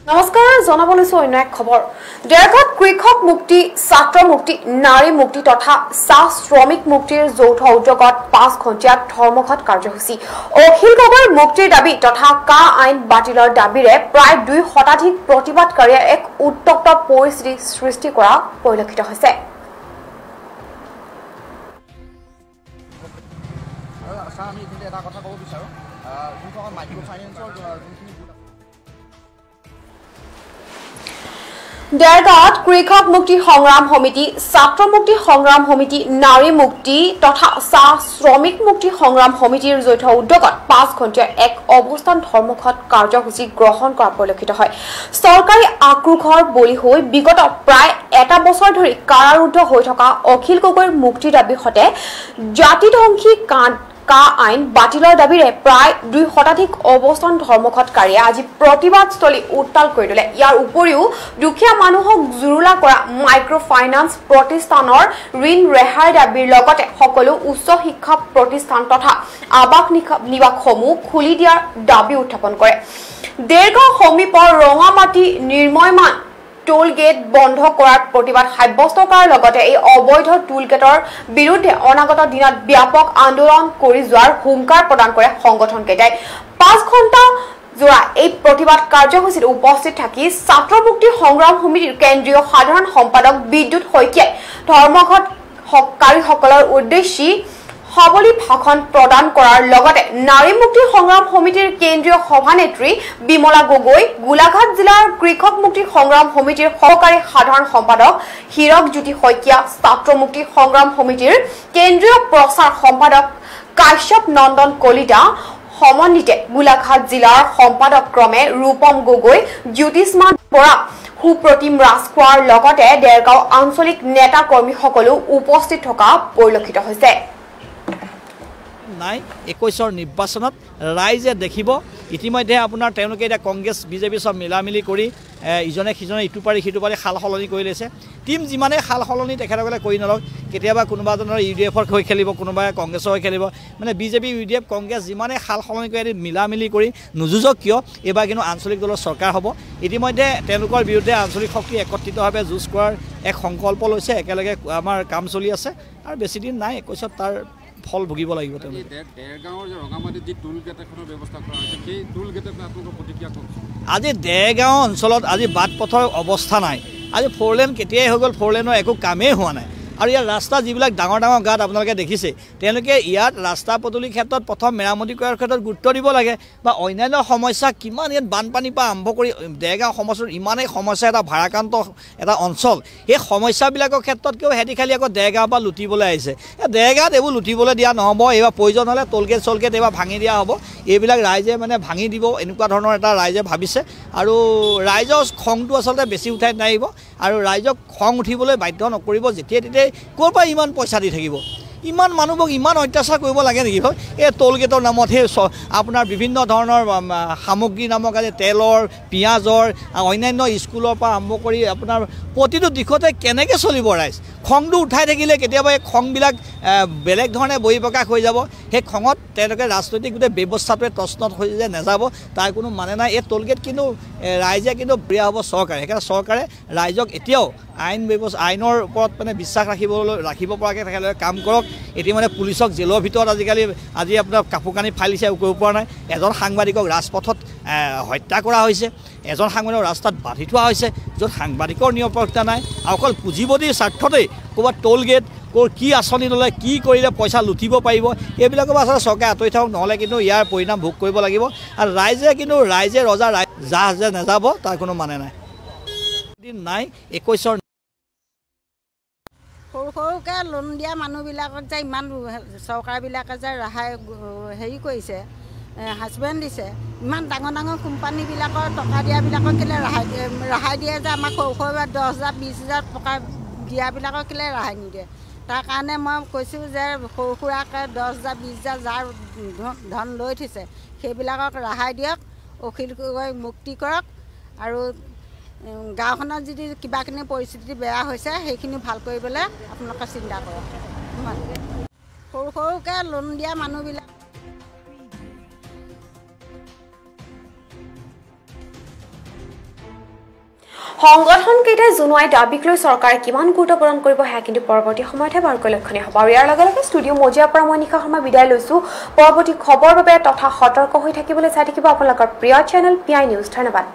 নমস্কাৰ জনাবলৈছো অন্য এক খবৰ দেৰগাঁৱত কৃষক মুক্তি ছাত্ৰ মুক্তি নাৰী মুক্তি তথা চাহ শ্ৰমিক মুক্তিৰ যৌথ উদ্যোগত 5 ঘণ্টীয়া ধৰ্মঘট কাৰ্যসূচী অখিল গগৈৰ মুক্তিৰ দাবী তথা কা আইন বাতিলৰ দাবীৰে প্ৰায় 2 শতাধিক প্ৰতিবাদকাৰীয়ে এক উত্তপ্ত পৰিস্থিতি সৃষ্টি কৰা পৰিলক্ষিত হৈছে আমি কিন্তু এটা কথা ক'ব বিচাৰো যোনখন মাইক্ৰ ফাইনেন্সৰ যোনখিনি দেৰগাঁৱত কৃষক মুক্তি সংগ্ৰাম সমিতি ছাত্ৰ মুক্তি সংগ্ৰাম সমিতি নাৰী মুক্তি তথা চাহ শ্ৰমিক মুক্তি সংগ্ৰাম সমিতিৰ যৌথ উদ্যোগত 5 ঘণ্টীয়া এক অৱস্থান ধৰ্মঘট কাৰ্যসূচী গ্ৰহণ কৰা পৰিলক্ষিত হয় চৰকাৰী আক্ৰোশৰ বলি হৈ বিগত প্ৰায় এটা বছৰ ধৰি কাৰাৰুদ্ধ হৈ থকা অখিল গগৈৰ মুক্তিৰ দাবী হতে জাতিধ্বংসী কা আইন বাতিলৰ দাবীৰে প্ৰায় 2 শতাধিক অৱস্থান ধৰ্মঘটকাৰীয়ে আজি প্ৰতিবাদস্থলী উত্তাল কৰি দিলে ইয়াৰ উপৰিও দুখীয়া মানুহক জুৰুলা কৰা মাইক্ৰ ফাইনান্স প্ৰতিষ্ঠানৰ ঋণ ৰেহাই দাবীৰ লগতে সকলো উচ্চ শিক্ষা প্ৰতিষ্ঠান তথা আৱাস নিবাসসমূহ খুলি দিয়াৰ দাবী উত্থাপন কৰে দেৰগাঁও সমীপৰ ৰঙামাটি নিৰ্ময়মান টোল গেট বন্ধ কৰাৰ প্ৰতিবাদ সাব্যস্ত কৰাৰ লগতে এই অবৈধ টোল গেটৰ বিৰুদ্ধে অনাগত দিনত ব্যাপক আন্দোলন কৰি যোৱাৰ হুংকাৰ প্ৰদান কৰে সংগঠন কেইটাই 5 ঘণ্টা জোৰা এই প্ৰতিবাদ কাৰ্যসূচীত উপস্থিত থাকি ছাত্ৰ মুক্তি সংগ্ৰাম সমিতিৰ কেন্দ্ৰীয় সাধাৰণ সম্পাদক বিদ্যুৎ শইকীয়াই ধৰ্মঘটকাৰীসকলৰ উদ্দেশ্যি সবলি ভাষণ প্ৰদান কৰাৰ লগতে নাৰী মুক্তি সংগ্ৰাম সমিতিৰ কেন্দ্ৰীয় সভানেত্ৰী বিমলা গগৈ গোলাঘাট জিলাৰ কৃষক মুক্তি সংগ্ৰাম সমিতিৰ সহকাৰী সাধাৰণ সম্পাদক হিৰক জ্যোতি শইকীয়া ছাত্ৰ মুক্তি সংগ্ৰাম সমিতিৰ কেন্দ্ৰীয় প্ৰচাৰ সম্পাদক কাশ্যপ নন্দন কলিতা সমন্বিতে গোলাঘাট জিলাৰ সম্পাদক ক্ৰমে ৰূপম গগৈ জ্যোতিষ্মান বৰা সুপ্ৰতিম ৰাজখোৱাৰ লগতে দেৰগাঁও আঞ্চলিক নেতা কৰ্মীসকলো উপস্থিত থকা পৰিলক্ষিত হৈছে নাই 21ৰ নিৰ্বাচনত ৰাইজে দেখিব ইতিমধ্যে আপোনাৰ তেওঁলোকে এতিয়া কংগ্ৰেছ বিজেপি সব মিলামিলি কৰি ইজনে সিজনে ইটো পাৰি সিটো পাৰি খাল সলনি কৰি লৈছে টিম যিমানে খাল সলনি তেখেতসকলে কৰি নলক কেতিয়াবা কোনোবাজনৰ ইউডিএফৰ হৈ খেলিব কোনোবাই কংগ্ৰেছৰ হৈ খেলিব মানে বিজেপি ইউডিএফ কংগ্ৰেছ যিমানে খাল সলনি কৰি মিলামিলি কৰি নুযুজক কিয় এবাৰ কিন্তু আঞ্চলিক দলৰ চৰকাৰ হ'ব ইতিমধ্যে তেওঁলোকৰ বিৰুদ্ধে আঞ্চলিক শক্তি একত্ৰিতভাৱে যুঁজ কৰাৰ এক সংকল্প লৈছে একেলগে আমাৰ কাম চলি আছে আৰু বেছি দিন নাই 21ত তাৰ ফল ভুগিব লাগিব দেৰগাঁৱৰ যে ৰঙামাটিত যি টোল গেট এখনৰ ব্যৱস্থা কৰা হৈছে সেই টোল গেটে আপোনালোকৰ প্ৰতিক্ৰিয়া কওকচোন আজি দেৰগাঁও অঞ্চলত আজি বাট পথৰ অৱস্থা নাই আজি 4 লেন কেতিয়াই হৈ গ'ল 4 লেনৰ একো কামেই হোৱা নাই আৰু ইয়াৰ ৰাস্তা যিবিলাক ডাঙৰ ডাঙৰ গাঁত আপোনালোকে দেখিছে তেওঁলোকে ইয়াত ৰাস্তা পদূলিৰ ক্ষেত্ৰত প্ৰথম মেৰামতি কৰাৰ ক্ষেত্ৰত গুৰুত্ব দিব লাগে বা অন্যান্য সমস্যা কিমান ইয়াত বানপানীৰ পৰা আৰম্ভ কৰি দেৰগাঁও সমস্যাৰ ইমানেই সমস্যা এটা ভাৰাক্ৰান্ত এটা অঞ্চল সেই সমস্যাবিলাকৰ ক্ষেত্ৰত কেও হেঁতি খালি আকৌ দেৰগাঁৱৰ পৰা লুটিবলৈ আহিছে দেৰগাঁৱত এইবোৰ লুটিবলৈ দিয়া নহ'ব এইবাৰ প্ৰয়োজন হ'লে টোলগেট চলগেট এইবাৰ ভাঙি দিয়া হ'ব এইবিলাক ৰাইজে মানে ভাঙি দিব এনেকুৱা ধৰণৰ এটা ৰাইজে ভাবিছে আৰু ৰাইজৰ খংটো আচলতে বেছি উঠাই নাহিব আৰু ৰাইজক খং উঠিবলৈ বাধ্য নকৰিব যেতিয়া তেতিয়া ক'ৰ পৰা ইমান পইচা দি থাকিব ইমান মানুহক ইমান অত্যাচাৰ কৰিব লাগে নেকি এই টোল গেটৰ নামত সেই আপোনাৰ বিভিন্ন ধৰণৰ সামগ্ৰী নামক আজি তেলৰ পিঁয়াজৰ অন্যান্য স্কুলৰ পৰা আৰম্ভ কৰি আপোনাৰ প্ৰতিটো দিশতে কেনেকৈ চলিব ৰাইজ খংটো উঠাই থাকিলে কেতিয়াবা এই খংবিলাক বেলেগ ধৰণে বহি প্ৰকাশ হৈ যাব সেই খঙত তেওঁলোকে ৰাজনৈতিক গোটেই ব্যৱস্থাটোৱে তছনত হৈ যে নাযাব তাৰ কোনো মানে নাই এই টোলগেট কিন্তু ৰাইজে কিন্তু প্ৰিয় হ'ব চৰকাৰে সেইকাৰণে চৰকাৰে ৰাইজক এতিয়াও আইনৰ ওপৰত মানে বিশ্বাস ৰাখিব পৰাকৈ তেখেতলোকে কাম কৰক এতিয়া মানে পুলিচক জেলৰ ভিতৰত আজি আপোনাৰ কাপোৰ কানি ফালিছে কৰিব পৰা নাই এজন সাংবাদিকক ৰাজপথত হত্যা কৰা হৈছে এজন সাংবাদিকক ৰাস্তাত বান্ধি থোৱা হৈছে য'ত সাংবাদিকৰ নিৰাপত্তা নাই আৰু অকল পুঁজিবাদীৰ স্বাৰ্থতেই ক'ৰবাত টোল গেট ক'ৰ কি আঁচনি ল'লে কি কৰিলে পইচা লুটিব পাৰিব এইবিলাকৰ পৰা আচলতে চৰকাৰে আঁতৰি থাকক নহ'লে কিন্তু ইয়াৰ পৰিণাম ভোগ কৰিব লাগিব আৰু ৰাইজে ৰজা জাহ যে নাযাব তাৰ কোনো মানে নাই দিন নাই 21ৰ সৰু সৰুকৈ লোন দিয়া মানুহবিলাকক যে ইমান চৰকাৰবিলাকে যে ৰেহাই হেৰি কৰিছে হাজবেণ্ড দিছে ইমান ডাঙৰ ডাঙৰ কোম্পানীবিলাকৰ টকা দিয়াবিলাকক কেলৈ ৰেহাই দিয়ে যে আমাক সৰু সৰু 10,000 20,000 টকা দিয়াবিলাকক কেলৈ ৰেহাই নিদিয়ে তাৰ কাৰণে মই কৈছোঁ যে সৰু সুৰাকৈ 10,000 20,000 যাৰ ধন লৈ থৈছে সেইবিলাকক ৰেহাই দিয়ক অখিল গগৈ মুক্তি কৰক আৰু গাঁওখনত যদি কিবাখিনি পৰিস্থিতি বেয়া হৈছে সেইখিনি ভাল কৰিবলৈ আপোনালোকে চিন্তা কৰক সৰু সৰুকৈ লোন দিয়া মানুহবিলাক সংগঠনকেইটাই জনোৱাই দাবীক লৈ চৰকাৰে কিমান গুৰুত্ব প্ৰদান কৰিব সেয়া কিন্তু পৰৱৰ্তী সময়তহে বাৰুকৈ লক্ষণীয় হ'ব আৰু ইয়াৰ লগে লগে ষ্টুডিঅ' মজিয়াৰ পৰা মই নিশা শৰ্মা বিদায় লৈছোঁ পৰৱৰ্তী খবৰৰ বাবে তথা সতৰ্ক হৈ থাকিবলৈ চাই থাকিব আপোনালোকৰ প্ৰিয় চেনেল PI নিউজ ধন্যবাদ